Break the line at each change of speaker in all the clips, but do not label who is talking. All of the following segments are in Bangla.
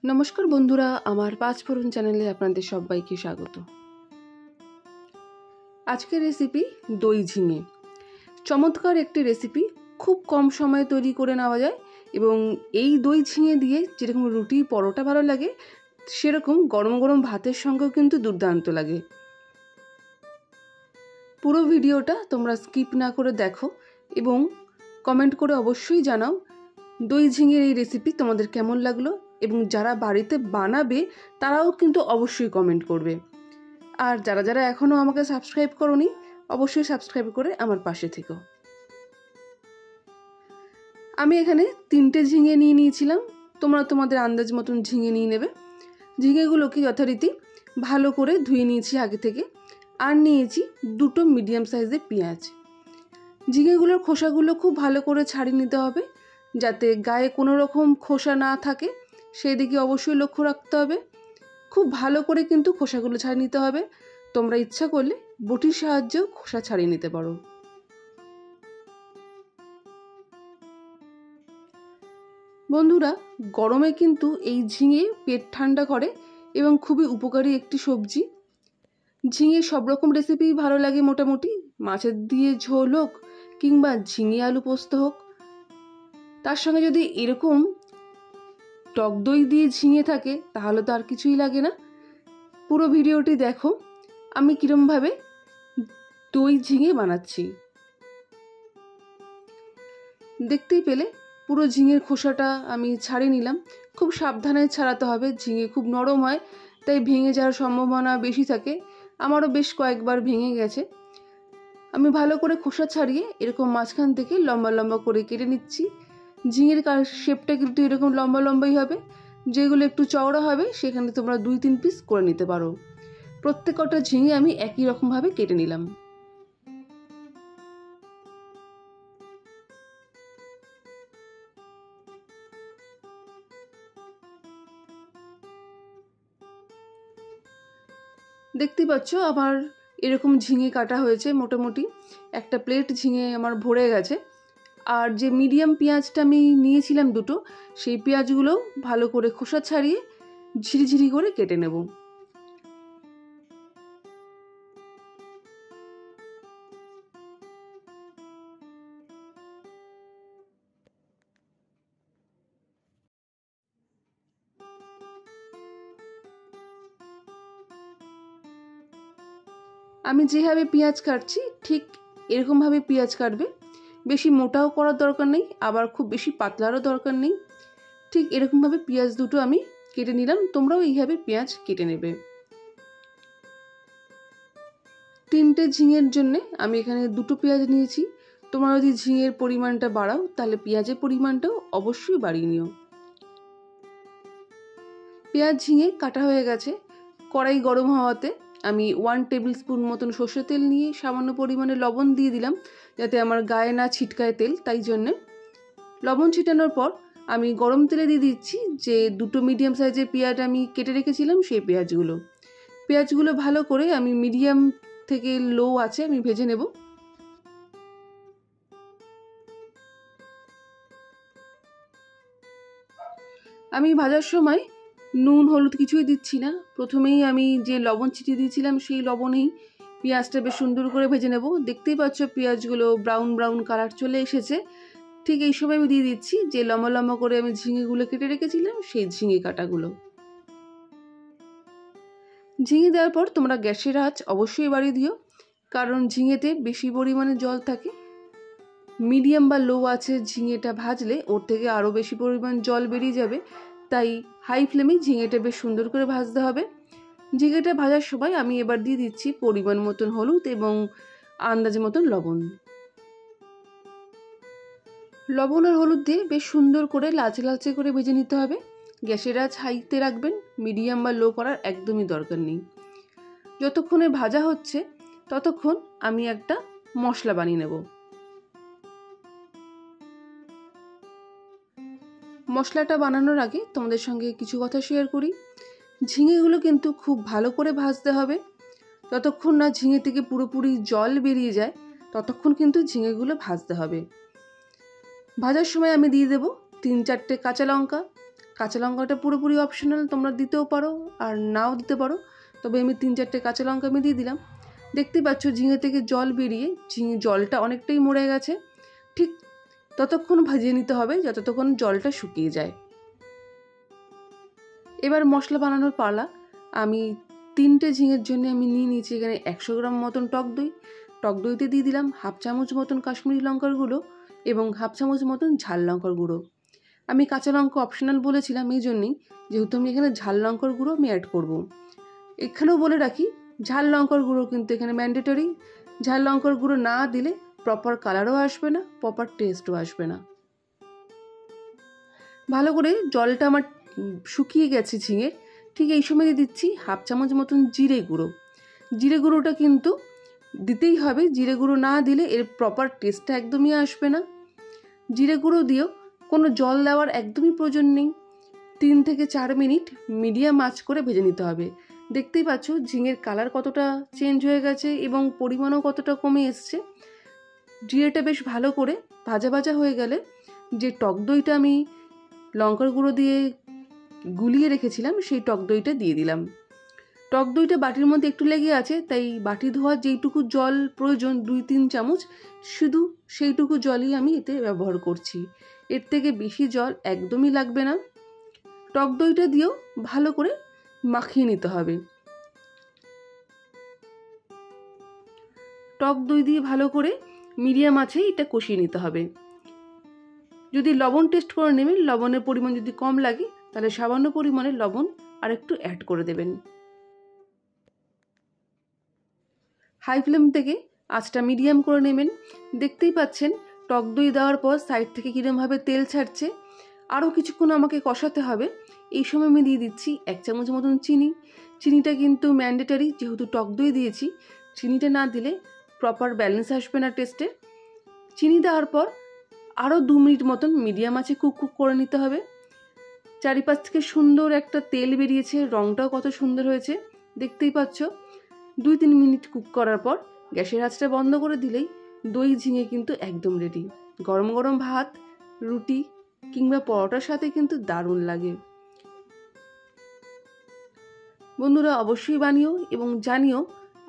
নমস্কার বন্ধুরা, আমার পাঁচফোড়ন চ্যানেলে আপনাদের সবাইকে স্বাগত। আজকের রেসিপি দই ঝিঙে। চমৎকার একটি রেসিপি, খুব কম সময়ে তৈরি করে নেওয়া যায় এবং এই দই ঝিঙে দিয়ে যেরকম রুটি পরোটা ভালো লাগে সেরকম গরম গরম ভাতের সঙ্গেও কিন্তু দুর্দান্ত লাগে। পুরো ভিডিওটা তোমরা স্কিপ না করে দেখো এবং কমেন্ট করে অবশ্যই জানাও দই ঝিঙের এই রেসিপি তোমাদের কেমন লাগলো, এবং যারা বাড়িতে বানাবে তারাও কিন্তু অবশ্যই কমেন্ট করবে। আর যারা যারা এখনও আমাকে সাবস্ক্রাইব করোনি অবশ্যই সাবস্ক্রাইব করে আমার পাশে থেকো। আমি এখানে 3টে ঝিঙে নিয়ে নিয়েছিলাম, তোমরা তোমাদের আন্দাজ মতন ঝিঙে নিয়ে নেবে। ঝিঙেগুলোকে যথারীতি ভালো করে ধুয়ে নিয়েছি আগে থেকে, আর নিয়েছি 2টো মিডিয়াম সাইজের পেঁয়াজ। ঝিঙেগুলোর খোসাগুলো খুব ভালো করে ছাড়িয়ে নিতে হবে, যাতে গায়ে কোনো রকম খোসা না থাকে সেই দিকে অবশ্যই লক্ষ্য রাখতে হবে। খুব ভালো করে কিন্তু খোসাগুলো ছাড়িয়ে নিতে হবে। তোমরা ইচ্ছা করলে বটির সাহায্যেও খোসা ছাড়িয়ে নিতে পারো। বন্ধুরা, গরমে কিন্তু এই ঝিঙে পেট ঠান্ডা করে এবং খুবই উপকারী একটি সবজি। ঝিঙে সব রকম রেসিপি ভালো লাগে মোটামুটি, মাছের দিয়ে ঝোল হোক কিংবা ঝিঙে আলু পোস্ত হোক, তার সঙ্গে যদি এরকম টক দই দিয়ে ঝিঙে থাকে তাহলে তো আর কিছুই লাগে না। পুরো ভিডিওটি দেখো আমি কীরমভাবে দই ঝিঙে বানাচ্ছি। দেখতেই পেলে পুরো ঝিঙের খোসাটা আমি ছাড়িয়ে নিলাম। খুব সাবধানে ছাড়াতে হবে, ঝিঙে খুব নরম হয় তাই ভেঙে যাওয়ার সম্ভাবনা বেশি থাকে। আমারও বেশ কয়েকবার ভেঙে গেছে। আমি ভালো করে খোসা ছাড়িয়ে এরকম মাঝখান থেকে লম্বা লম্বা করে কেটে নিচ্ছি। ঝিঙের শেপটা কিন্তু এরকম লম্বা লম্বাই হবে, যেগুলো একটু চওড়া হবে সেখানে তোমরা 2-3 পিস করে নিতে পারো। প্রত্যেকটা ঝিঙে আমি একই রকমভাবে কেটে নিলাম। দেখতেই পাচ্ছ আমার এরকম ঝিঙে কাটা হয়েছে, মোটামুটি একটা প্লেট ঝিঙে আমার ভরে গেছে। আর যে মিডিয়াম পেঁয়াজটা আমি নিয়েছিলাম 2টো, সেই পেঁয়াজগুলো ভালো করে খোসা ছাড়িয়ে ঝিরিঝিরি করে কেটে নেব। আমি যেভাবে পেঁয়াজ কাটছি ঠিক এরকমভাবে পেঁয়াজ কাটবে। বেশি মোটাও করার দরকার নেই, আবার খুব বেশি পাতলারও দরকার নেই। ঠিক এরকমভাবে পেঁয়াজ 2টো আমি কেটে নিলাম। তোমরাও এইভাবে পেঁয়াজ কেটে নেবে। 3টে ঝিঙের জন্য আমি এখানে 2টো পেঁয়াজ নিয়েছি। তোমরা যদি ঝিঙের পরিমাণটা বাড়াও তাহলে পেঁয়াজের পরিমাণটাও অবশ্যই বাড়িয়ে নিও। পেঁয়াজ ঝিঙে কাটা হয়ে গেছে। কড়াই গরম হওয়াতে আমি 1 টেবিল স্পুন মতন সর্ষের তেল নিয়ে সামান্য পরিমাণে লবণ দিয়ে দিলাম, যাতে আমার গায়ে না ছিটকায় তেল। তাই জন্যে লবণ ছিটানোর পর আমি গরম তেলে দিয়ে দিচ্ছি যে 2টো মিডিয়াম সাইজের পেঁয়াজ আমি কেটে রেখেছিলাম সেই পেঁয়াজগুলো ভালো করে আমি মিডিয়াম থেকে লো আছে আমি ভেজে নেব। আমি ভাজার সময় নুন হলুদ কিছুই দিচ্ছি না, প্রথমেই আমি যে লবণ ছিটিয়ে দিয়েছিলাম সেই লবণেই পেঁয়াজটা বেশ সুন্দর করে ভেজে নেব। দেখতেই পাচ্ছ পেঁয়াজগুলো ব্রাউন ব্রাউন কালার চলে এসেছে। ঠিক এই সময় আমি দিয়ে দিচ্ছি যে লম্বা লম্বা করে আমি ঝিঙেগুলো কেটে রেখেছিলাম সেই ঝিঙে কাটাগুলো। ঝিঙে দেওয়ার পর তোমরা গ্যাসের আঁচ অবশ্যই বাড়িয়ে দিও, কারণ ঝিঙেতে বেশি পরিমাণে জল থাকে। মিডিয়াম বা লো আছে ঝিঙেটা ভাজলে ওর থেকে আরও বেশি পরিমাণ জল বেরিয়ে যাবে, তাই হাই ফ্লেমে ঝিঙেটা বেশ সুন্দর করে ভাজতে হবে। ঝিঙেটা ভাজার সময় আমি এবার দিয়ে দিচ্ছি পরিমাণ মতন হলুদ এবং আন্দাজ মতন লবণ। লবণ আর হলুদ দিয়ে বেশ সুন্দর করে লালচে লালচে করে ভেজে নিতে হবে। গ্যাসের আঁচ হাইতে রাখবেন, মিডিয়াম বা লো করার একদমই দরকার নেই। যতক্ষণে ভাজা হচ্ছে ততক্ষণ আমি একটা মশলা বানিয়ে নেব। মশলাটা বানানোর আগে তোমাদের সঙ্গে কিছু কথা শেয়ার করি। ঝিঙেগুলো কিন্তু খুব ভালো করে ভাজতে হবে। যতক্ষণ না ঝিঙে থেকে পুরোপুরি জল বেরিয়ে যায় ততক্ষণ কিন্তু ঝিঙেগুলো ভাজতে হবে। ভাজার সময় আমি দিয়ে দেব 3-4টে কাঁচা লঙ্কা, কাঁচা লঙ্কাটা পুরোপুরি অপশনাল, তোমরা দিতেও পারো আর নাও দিতে পারো, তবে আমি 3-4টে কাঁচা লঙ্কা আমি দিয়ে দিলাম। দেখতেই পাচ্ছ ঝিঙে থেকে জল বেরিয়ে জলটা অনেকটাই মরে গেছে। ঠিক ততক্ষণ ভাজিয়ে নিতে হবে যতক্ষণ জলটা শুকিয়ে যায়। এবার মশলা বানানোর পালা। আমি 3টে ঝিঙের জন্য আমি নিয়ে নিয়েছি এখানে 100 গ্রাম মতন টক দই। টক দইতে দিয়ে দিলাম 1/2 চামচ মতন কাশ্মীরি লঙ্কার গুঁড়ো এবং 1/2 চামচ মতন ঝাল লঙ্কার গুঁড়ো। আমি কাঁচা লঙ্কা অপশনাল বলেছিলাম এই জন্যই, যেহেতু আমি এখানে ঝাল লঙ্কার গুঁড়ো আমি অ্যাড করব। এখানেও বলে রাখি ঝাল লঙ্কার গুঁড়ো কিন্তু এখানে ম্যান্ডেটরি। ঝাল লঙ্কার গুঁড়ো না দিলে প্রপার কালারও আসবে না, প্রপার টেস্টও আসবে না। ভালো করে জলটা আমার শুকিয়ে গেছে ঝিঙের, ঠিক এই সময় দিচ্ছি 1/2 চামচ মতন জিরে গুঁড়ো। জিরে গুঁড়োটা কিন্তু দিতেই হবে, জিরে গুঁড়ো না দিলে এর প্রপার টেস্টটা একদমই আসবে না। জিরে গুঁড়ো দিয়েও কোনো জল দেওয়ার একদমই প্রয়োজন নেই। 3 থেকে 4 মিনিট মিডিয়াম আঁচ করে ভেজে নিতে হবে। দেখতেই পাচ্ছ ঝিঙের কালার কতটা চেঞ্জ হয়ে গেছে এবং পরিমাণও কতটা কমে এসছে। জিরেটা বেশ ভালো করে ভাজা ভাজা হয়ে গেলে যে টক দইটা আমি লঙ্কার গুঁড়ো দিয়ে গুলিয়ে রেখেছিলাম সেই টক দইটা দিয়ে দিলাম। টক দইটা বাটির মধ্যে একটু লেগে আছে, তাই বাটি ধোয়ার যেইটুকু জল প্রয়োজন 2-3 চামচ, শুধু সেইটুকু জলই আমি এতে ব্যবহার করছি। এর থেকে বেশি জল একদমই লাগবে না। টক দইটা দিয়েও ভালো করে মাখিয়ে নিতে হবে। টক দই দিয়ে ভালো করে মিডিয়াম আঁচে এটা কষিয়ে নিতে হবে। যদি লবণ টেস্ট করে নেবেন, লবণের পরিমাণ যদি কম লাগে তাহলে সামান্য পরিমাণে লবণ আর একটু অ্যাড করে দেবেন। হাই ফ্লেম থেকে আঁচটা মিডিয়াম করে নেবেন। দেখতেই পাচ্ছেন টক দই দেওয়ার পর সাইড থেকে কীরকমভাবে তেল ছাড়ছে। আরও কিছুক্ষণ আমাকে কষাতে হবে। এই সময় আমি দিয়ে দিচ্ছি 1 চামচ মতন চিনি। চিনিটা কিন্তু ম্যান্ডেটরি, যেহেতু টক দই দিয়েছি। চিনিটা না দিলে প্রপার ব্যালেন্স আসবে না টেস্টে। চিনি দেওয়ার পর আরও 2 মিনিট মতন মিডিয়াম আঁচে কুক করে নিতে হবে। চারিপাশ থেকে সুন্দর একটা তেল বেরিয়েছে, রঙটাও কত সুন্দর হয়েছে দেখতেই পাচ্ছ। 2-3 মিনিট কুক করার পর গ্যাসের আঁচটা বন্ধ করে দিলেই দই ঝিঙে কিন্তু একদম রেডি। গরম গরম ভাত, রুটি কিংবা পরোটার সাথে কিন্তু দারুণ লাগে। বন্ধুরা অবশ্যই বানিও এবং জানিও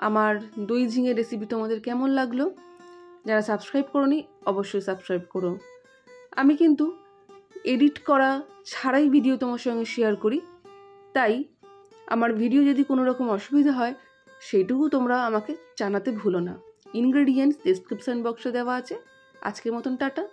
আমার দই ঝিঙে রেসিপি তোমাদের কেমন লাগলো। যারা সাবস্ক্রাইব করোনি অবশ্যই সাবস্ক্রাইব করো। আমি কিন্তু এডিট করা ছাড়াই ভিডিও তোমার সঙ্গে শেয়ার করি, তাই আমার ভিডিও যদি কোনো রকম অসুবিধা হয় সেইটুকু তোমরা আমাকে জানাতে ভুলো না। ইনগ্রেডিয়েন্টস ডেসক্রিপশন বক্সে দেওয়া আছে। আজকের মতন টাটা।